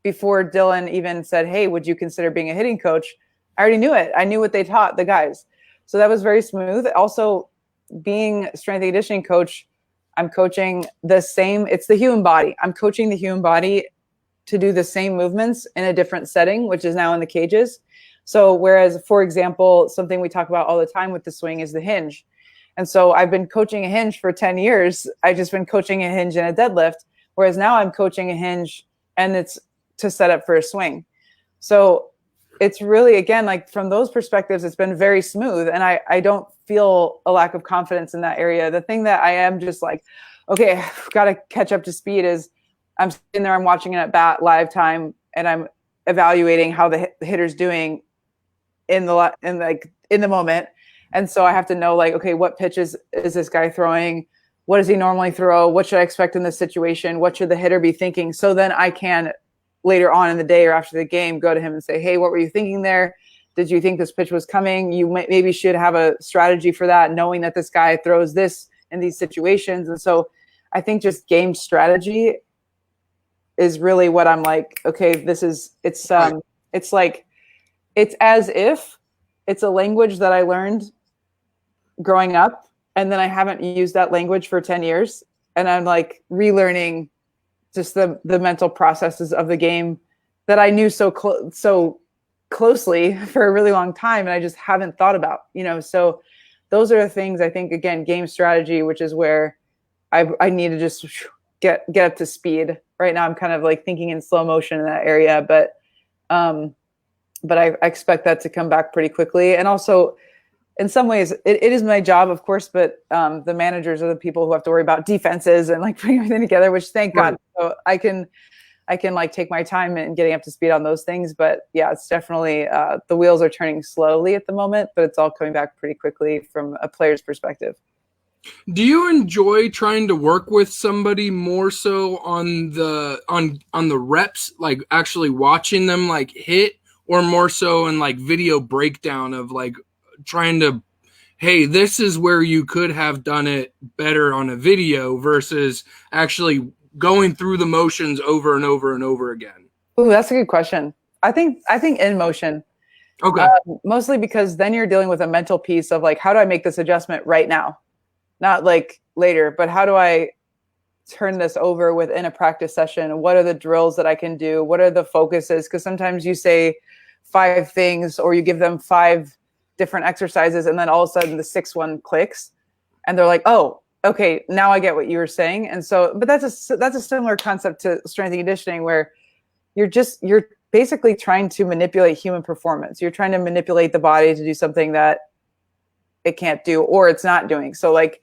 before Dylan even said, hey, would you consider being a hitting coach? I already knew it. I knew what they taught the guys. So that was very smooth. Also, being a strength and conditioning coach, I'm coaching it's the human body. I'm coaching the human body to do the same movements in a different setting, which is now in the cages. So whereas, for example, something we talk about all the time with the swing is the hinge. And so I've been coaching a hinge for 10 years. I've just been coaching a hinge and a deadlift, whereas now I'm coaching a hinge and it's to set up for a swing. So it's really, again, like from those perspectives, it's been very smooth, and I don't feel a lack of confidence in that area. The thing that I am just like, okay, I've got to catch up to speed is I'm sitting there, I'm watching it at bat live time, and I'm evaluating how the hitter's doing in the moment. And so I have to know, like, okay, what pitches is this guy throwing? What does he normally throw? What should I expect in this situation? What should the hitter be thinking? So then I can later on in the day or after the game go to him and say, hey, what were you thinking there? Did you think this pitch was coming? You maybe should have a strategy for that, knowing that this guy throws this in these situations. And so I think just game strategy is really what I'm like, okay, it's like, it's as if it's a language that I learned growing up, and then I haven't used that language for 10 years. And I'm like relearning just the mental processes of the game that I knew so closely for a really long time. And I just haven't thought about, so those are the things I think, again, game strategy, which is where I need to just get up to speed. Right now I'm kind of like thinking in slow motion in that area, but I expect that to come back pretty quickly. And also, in some ways, it is my job, of course, but the managers are the people who have to worry about defenses and like putting everything together, which thank God. So I can like take my time in getting up to speed on those things. But yeah, it's definitely the wheels are turning slowly at the moment, but it's all coming back pretty quickly from a player's perspective. Do you enjoy trying to work with somebody more so on the reps, like actually watching them like hit, or more so in like video breakdown of like trying to, hey, this is where you could have done it better on a video versus actually going through the motions over and over and over again? Ooh, that's a good question. I think in motion. Okay. Mostly because then you're dealing with a mental piece of like, how do I make this adjustment right now? Not like later, but how do I turn this over within a practice session? What are the drills that I can do? What are the focuses? Because sometimes you say 5 things or you give them 5 different exercises, and then all of a sudden the 6th one clicks and they're like, oh, okay, now I get what you were saying. And so, but that's a similar concept to strength and conditioning, where you're basically trying to manipulate human performance. You're trying to manipulate the body to do something that it can't do or it's not doing. So like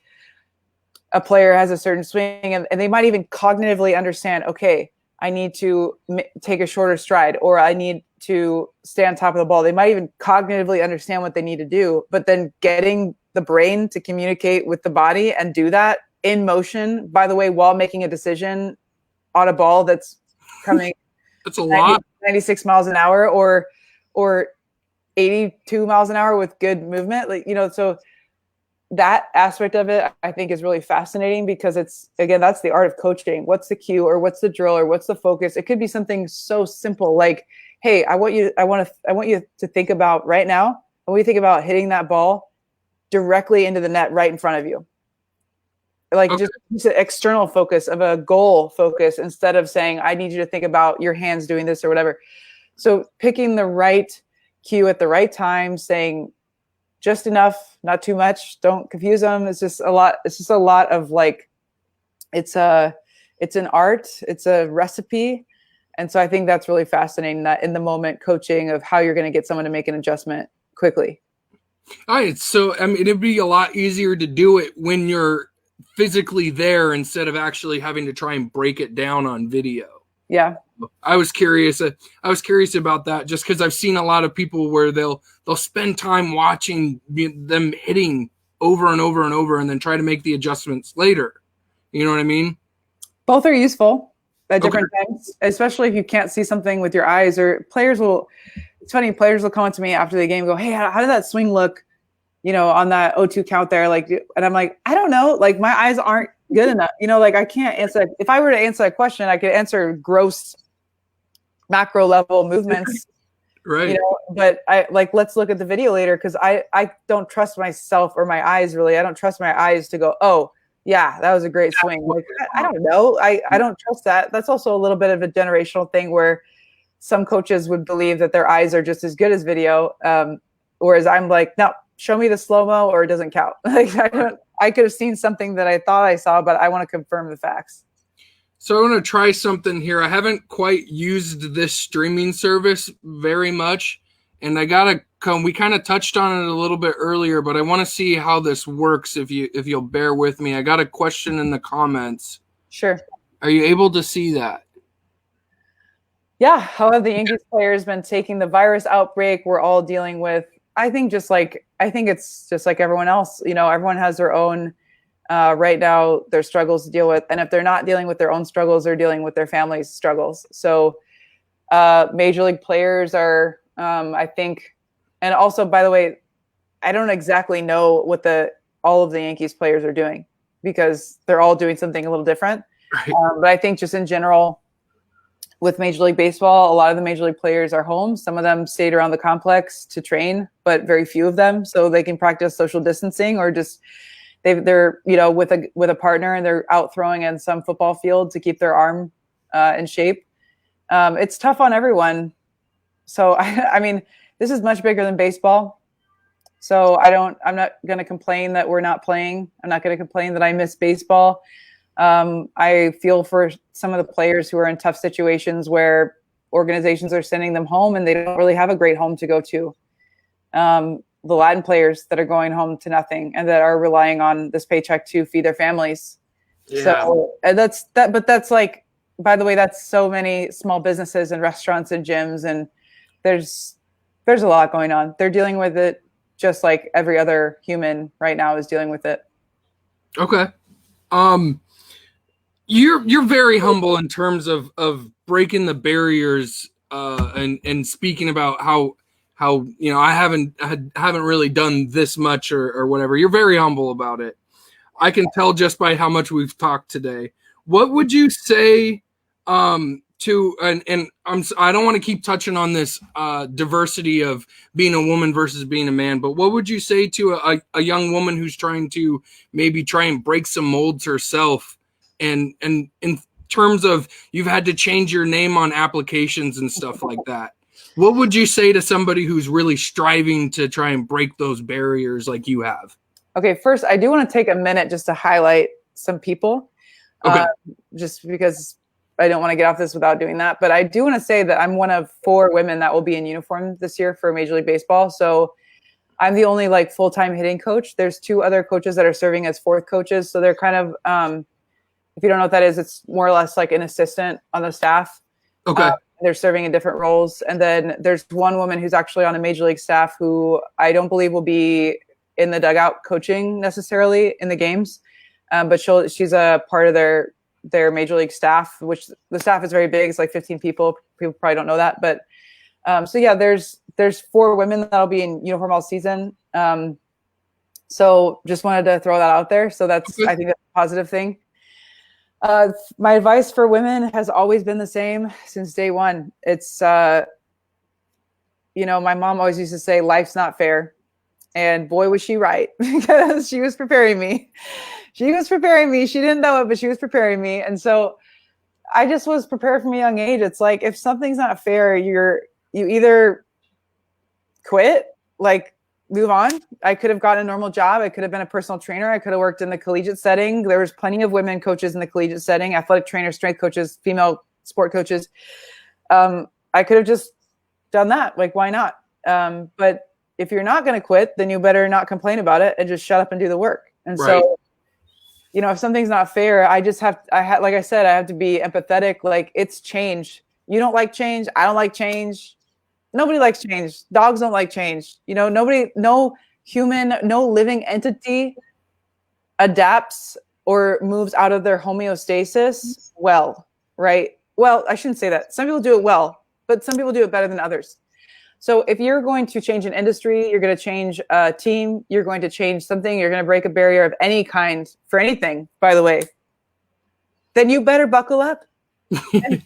a player has a certain swing and they might even cognitively understand, okay, I need to take a shorter stride, or I need to stay on top of the ball. They might even cognitively understand what they need to do, but then getting the brain to communicate with the body and do that in motion, by the way, while making a decision on a ball that's coming that's a lot, 96 miles an hour or 82 miles an hour with good movement. Like, so that aspect of it, I think, is really fascinating, because it's, again, that's the art of coaching. What's the cue, or what's the drill, or what's the focus? It could be something so simple like, hey, I want you to think about right now, when we think about hitting that ball directly into the net right in front of you. Like, okay, just an external focus of a goal focus, instead of saying, I need you to think about your hands doing this or whatever. So picking the right cue at the right time, saying just enough, not too much, don't confuse them. It's just a lot. It's just a lot of like, it's an art, it's a recipe. And so I think that's really fascinating, that in the moment coaching of how you're going to get someone to make an adjustment quickly. All right. So, I mean, it'd be a lot easier to do it when you're physically there instead of actually having to try and break it down on video. Yeah. I was curious about that, just because I've seen a lot of people where they'll spend time watching them hitting over and over and over, and then try to make the adjustments later. You know what I mean? Both are useful at different times, especially if you can't see something with your eyes. Or it's funny, players will come up to me after the game and go, hey, how did that swing look, on that 0-2 count there? Like, and I'm like, I don't know. Like, my eyes aren't good enough. Like, I can't answer. If I were to answer that question, I could answer gross macro level movements, right? But I like, let's look at the video later, because I don't trust myself or my eyes, really. I don't trust my eyes to go, oh yeah, that was a great swing. Like, I don't know. I don't trust that. That's also a little bit of a generational thing, where some coaches would believe that their eyes are just as good as video, whereas I'm like, no, show me the slow-mo or it doesn't count. Like, I could have seen something that I thought I saw, but I want to confirm the facts. So I want to try something here. I haven't quite used this streaming service very much, and I gotta come. We kind of touched on it a little bit earlier, but I want to see how this works. If you'll bear with me, I got a question in the comments. Sure. Are you able to see that? Yeah. How have the Yankees players been taking the virus outbreak we're all dealing with? I think it's just like everyone else. Everyone has their own right now their struggles to deal with, and if they're not dealing with their own struggles, they're dealing with their family's struggles. So major league players are, I think, and also, by the way, I don't exactly know what all of the Yankees players are doing because they're all doing something a little different. Right. But I think just in general, with Major League Baseball, a lot of the major league players are home. Some of them stayed around the complex to train, but very few of them, so they can practice social distancing or just they're with a partner and they're out throwing in some football field to keep their arm in shape. It's tough on everyone. So I mean, this is much bigger than baseball. So I'm not going to complain that we're not playing. I'm not going to complain that I miss baseball. I feel for some of the players who are in tough situations where organizations are sending them home and they don't really have a great home to go to. The Latin players that are going home to nothing and that are relying on this paycheck to feed their families. Yeah. So but that's like, by the way, that's so many small businesses and restaurants and gyms, and there's a lot going on. They're dealing with it just like every other human right now is dealing with it. Okay. You're very humble in terms of breaking the barriers and speaking about how I haven't really done this much or whatever. You're very humble about it. I can tell just by how much we've talked today. What would you say to and I don't want to keep touching on this diversity of being a woman versus being a man, but what would you say to a young woman who's trying to maybe try and break some molds herself, and in terms of you've had to change your name on applications and stuff like that? What would you say to somebody who's really striving to try and break those barriers like you have? Okay, first, I do want to take a minute just to highlight some people, okay. Just because I don't want to get off this without doing that. But I do want to say that I'm one of 4 women that will be in uniform this year for Major League Baseball. So I'm the only full-time hitting coach. There's 2 other coaches that are serving as 4th coaches. So they're kind of, if you don't know what that is, it's more or less like an assistant on the staff. Okay. They're serving in different roles. And then there's one woman who's actually on a Major League staff who I don't believe will be in the dugout coaching necessarily in the games. But she's a part of their Major League staff, which the staff is very big. It's like 15 people. People probably don't know that. But so yeah, there's 4 women that'll be in uniform all season. So just wanted to throw that out there. So I think that's a positive thing. My advice for women has always been the same since day one. It's, my mom always used to say, life's not fair. And boy, was she right, because she was preparing me. She didn't know it, but she was preparing me. And so I just was prepared from a young age. It's like, if something's not fair, you either quit, move on. I could have gotten a normal job. I could have been a personal trainer. I could have worked in the collegiate setting. There was plenty of women coaches in the collegiate setting, athletic trainers, strength coaches, female sport coaches. I could have just done that. Why not? But if you're not going to quit, then you better not complain about it and just shut up and do the work. And right. So, if something's not fair, like I said, I have to be empathetic. It's change. You don't like change. I don't like change. Nobody likes change. Dogs don't like change. No human, no living entity adapts or moves out of their homeostasis well, right? Well, I shouldn't say that. Some people do it well, but some people do it better than others. So if you're going to change an industry, you're going to change a team, you're going to change something, you're going to break a barrier of any kind for anything, by the way, then you better buckle up. And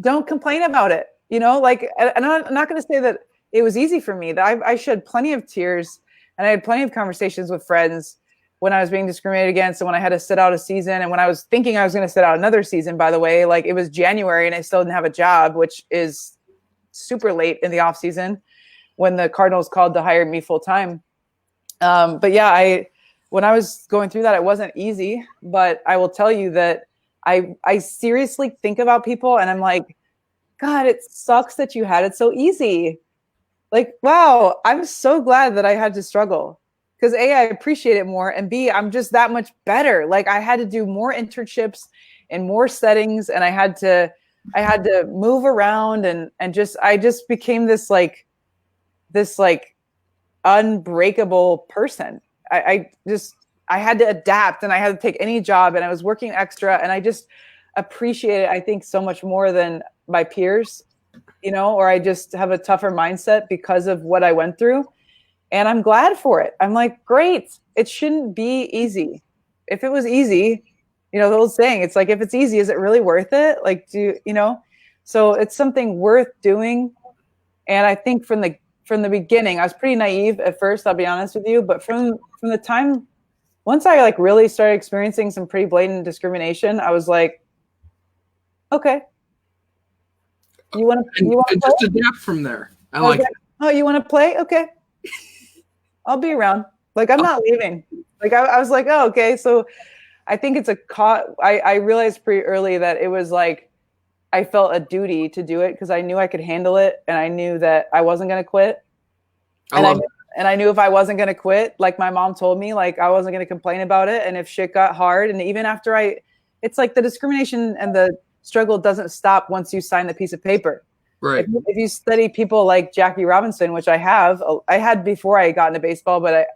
don't complain about it. And I'm not going to say that it was easy for me. That I shed plenty of tears, and I had plenty of conversations with friends when I was being discriminated against, and when I had to sit out a season, and when I was thinking I was going to sit out another season, by the way. It was January and I still didn't have a job, which is super late in the off season when the Cardinals called to hire me full time. But yeah, when I was going through that, it wasn't easy, but I will tell you that I seriously think about people and I'm like, God, it sucks that you had it so easy. Like, wow, I'm so glad that I had to struggle because A, I appreciate it more, and B, I'm just that much better. Like I had to do more internships in more settings, and I had to move around, and just I just became this unbreakable person. I had to adapt, and I had to take any job, and I was working extra, and I just appreciate it, I think, so much more than my peers, or I just have a tougher mindset because of what I went through. And I'm glad for it. I'm like, great. It shouldn't be easy. If it was easy, the old saying, it's like, if it's easy, is it really worth it? Like, so it's something worth doing. And I think from the beginning, I was pretty naive at first, I'll be honest with you, but from the time once I really started experiencing some pretty blatant discrimination, I was like, okay, you want to just adapt from there. I like it. Oh, you want to play? Okay, I'll be around. Like I'm not leaving. Like I was like, oh, okay. So I think it's I realized pretty early that it was like I felt a duty to do it because I knew I could handle it, and I knew that I wasn't going to quit. And I knew if I wasn't going to quit, like my mom told me, like I wasn't going to complain about it. And if shit got hard, and even after it's like the discrimination and the struggle doesn't stop once you sign the piece of paper. Right. If you study people like Jackie Robinson, which I had before I got into baseball, but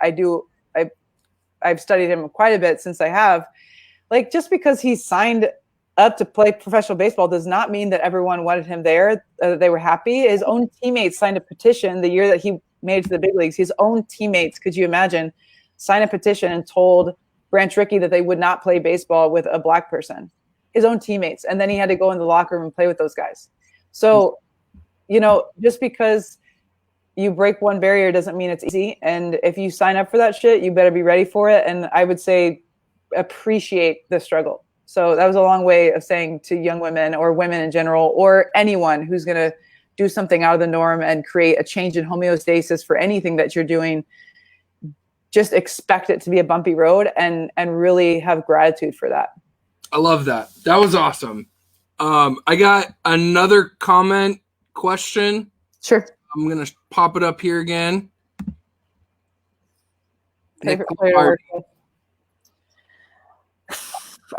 I've studied him quite a bit since I have. Like just because he signed up to play professional baseball does not mean that everyone wanted him there. They were happy. His own teammates signed a petition the year that he made it to the big leagues. His own teammates, could you imagine, signed a petition and told Branch Rickey that they would not play baseball with a black person. His own teammates. And then he had to go in the locker room and play with those guys. So, just because you break one barrier doesn't mean it's easy. And if you sign up for that shit, you better be ready for it. And I would say appreciate the struggle. So that was a long way of saying to young women or women in general, or anyone who's going to do something out of the norm and create a change in homeostasis for anything that you're doing, just expect it to be a bumpy road and really have gratitude for that. I love that. That was awesome. I got another question. Sure. I'm going to pop it up here again. Favorite player to work with?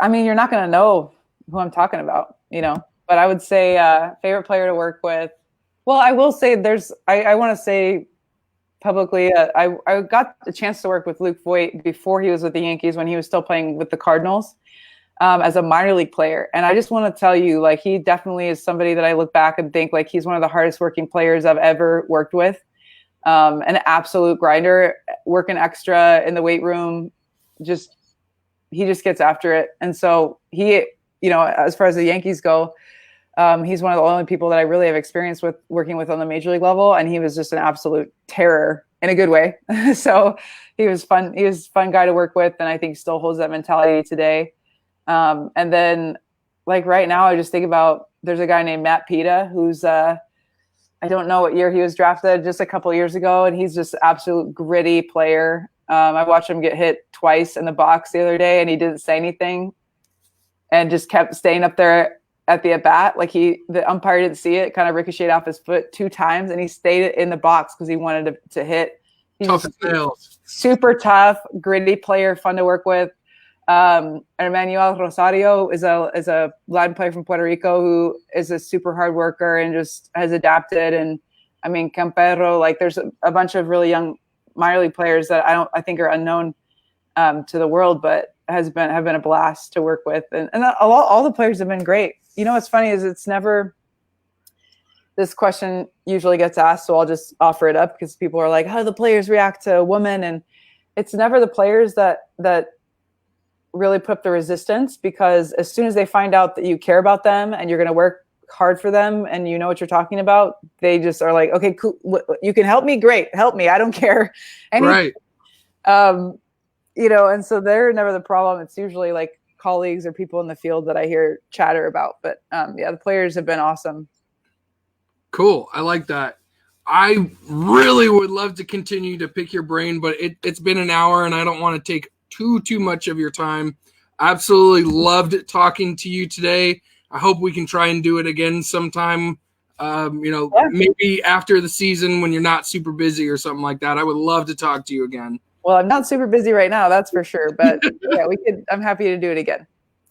I mean, you're not going to know who I'm talking about, but I would say favorite player to work with. Well, I will say I want to say publicly, I got the chance to work with Luke Voigt before he was with the Yankees when he was still playing with the Cardinals as a minor league player. And I just want to tell you, like, he definitely is somebody that I look back and think like he's one of the hardest working players I've ever worked with. An absolute grinder, working extra in the weight room, he just gets after it. And so he, as far as the Yankees go, he's one of the only people that I really have experience with working with on the major league level. And he was just an absolute terror in a good way. So he was fun. He was a fun guy to work with. And I think still holds that mentality today. And then like right now, I just think about, there's a guy named Matt Pita, who's, I don't know what year he was drafted, just a couple of years ago. And he's just absolute gritty player. I watched him get hit twice in the box the other day, and he didn't say anything and just kept staying up there at the at-bat. Like the umpire didn't see it, kind of ricocheted off his foot 2 times, and he stayed in the box because he wanted to hit. He's tough nails. Super tough, gritty player, fun to work with. Emmanuel Rosario is a Latin player from Puerto Rico who is a super hard worker and just has adapted. And I mean, Campero, like there's a bunch of really young minor league players that I think are unknown to the world, but have been a blast to work with. And all the players have been great. What's funny is it's never, this question usually gets asked, so I'll just offer it up because people are like, how do the players react to a woman? And it's never the players that really put up the resistance, because as soon as they find out that you care about them and you're going to work hard for them and you know what you're talking about, they just are like, okay, cool. You can help me. Great. Help me. I don't care. Right. And so they're never the problem. It's usually like colleagues or people in the field that I hear chatter about. But the players have been awesome. Cool. I like that. I really would love to continue to pick your brain, but it's been an hour and I don't want to take too much of your time. Absolutely loved talking to you today. I hope we can try and do it again sometime Yeah. maybe after the season when you're not super busy or something like that. I would love to talk to you again. Well, I'm not super busy right now, that's for sure. But yeah, I'm happy to do it again.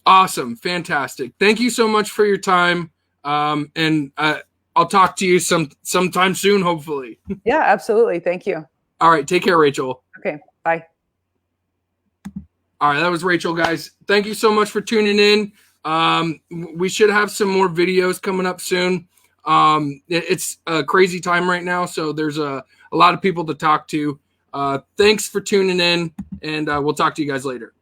Awesome. Fantastic. Thank you so much for your time. And I'll talk to you sometime soon, hopefully. Yeah, absolutely. Thank you. All right. Take care, Rachel. Okay. Bye. All right. That was Rachel, guys. Thank you so much for tuning in. We should have some more videos coming up soon. It's a crazy time right now, so there's a lot of people to talk to. Thanks for tuning in, and we'll talk to you guys later.